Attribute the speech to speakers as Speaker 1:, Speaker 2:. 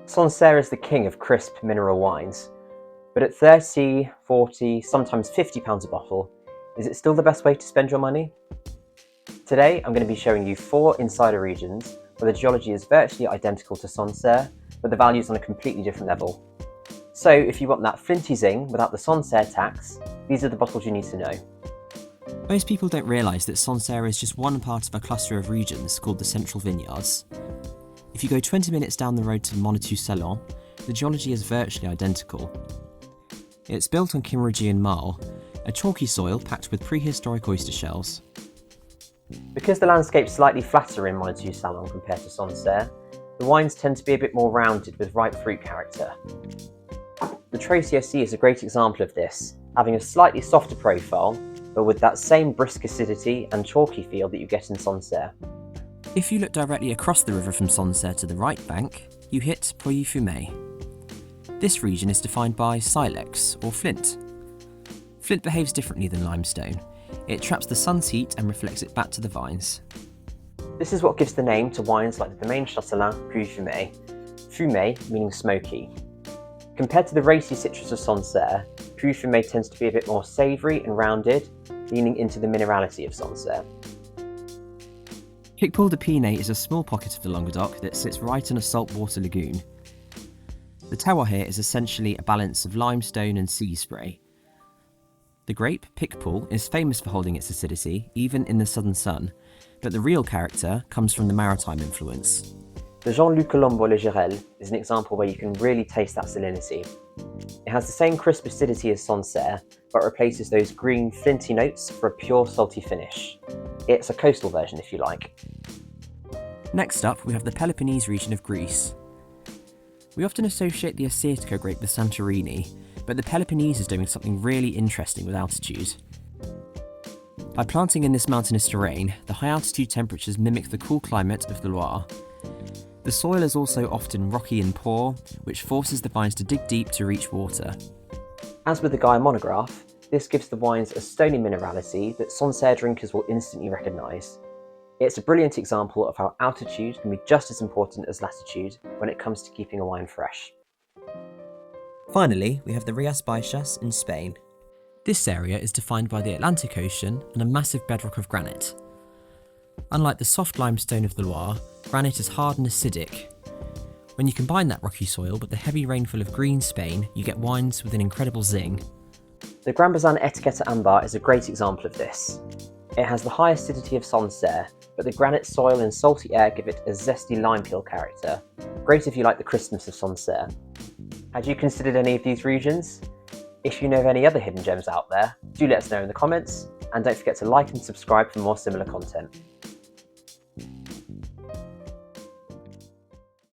Speaker 1: Sancerre is the king of crisp mineral wines, but at 30, 40, sometimes £50 a bottle, is it still the best way to spend your money? Today I'm going to be showing you 4 insider regions where the geology is virtually identical to Sancerre, but the value is on a completely different level. So if you want that flinty zing without the Sancerre tax, these are the bottles you need to know.
Speaker 2: Most people don't realise that Sancerre is just one part of a cluster of regions called the Central Vineyards. If you go 20 minutes down the road to Menetou-Salon, the geology is virtually identical. It's built on Kimmeridgian marl, a chalky soil packed with prehistoric oyster shells.
Speaker 1: Because the landscape's slightly flatter in Menetou-Salon compared to Sancerre, the wines tend to be a bit more rounded with ripe fruit character. The Troisier is a great example of this, having a slightly softer profile, but with that same brisk acidity and chalky feel that you get in Sancerre.
Speaker 2: If you look directly across the river from Sancerre to the right bank, you hit Pouilly-Fumé. This region is defined by Silex, or flint. Flint behaves differently than limestone. It traps the sun's heat and reflects it back to the vines.
Speaker 1: This is what gives the name to wines like the domaine Châtelain Pouilly-Fumé, fumé meaning smoky. Compared to the racy citrus of Sancerre, Pouilly-Fumé tends to be a bit more savoury and rounded, leaning into the minerality of Sancerre.
Speaker 2: Picpoul de Pinet is a small pocket of the Languedoc that sits right in a saltwater lagoon. The terroir here is essentially a balance of limestone and sea spray. The grape, Picpoul, is famous for holding its acidity, even in the southern sun, but the real character comes from the maritime influence.
Speaker 1: The Jean-Luc Colombo Le Girel is an example where you can really taste that salinity. It has the same crisp acidity as Sancerre, but replaces those green, flinty notes for a pure, salty finish. It's a coastal version, if you like.
Speaker 2: Next up, we have the Peloponnese region of Greece. We often associate the Assyrtiko grape with Santorini, but the Peloponnese is doing something really interesting with altitude. By planting in this mountainous terrain, the high altitude temperatures mimic the cool climate of the Loire. The soil is also often rocky and poor, which forces the vines to dig deep to reach water.
Speaker 1: As with the Gaia monograph, this gives the wines a stony minerality that Sancerre drinkers will instantly recognise. It's a brilliant example of how altitude can be just as important as latitude when it comes to keeping a wine fresh.
Speaker 2: Finally, we have the Rías Baixas in Spain. This area is defined by the Atlantic Ocean and a massive bedrock of granite. Unlike the soft limestone of the Loire, granite is hard and acidic. When you combine that rocky soil with the heavy rainfall of green Spain, you get wines with an incredible zing.
Speaker 1: The Grand Bazin Etiquette Ambar is a great example of this. It has the high acidity of Sancerre, but the granite soil and salty air give it a zesty lime peel character. Great if you like the crispness of Sancerre. Had you considered any of these regions? If you know of any other hidden gems out there, do let us know in the comments, and don't forget to like and subscribe for more similar content.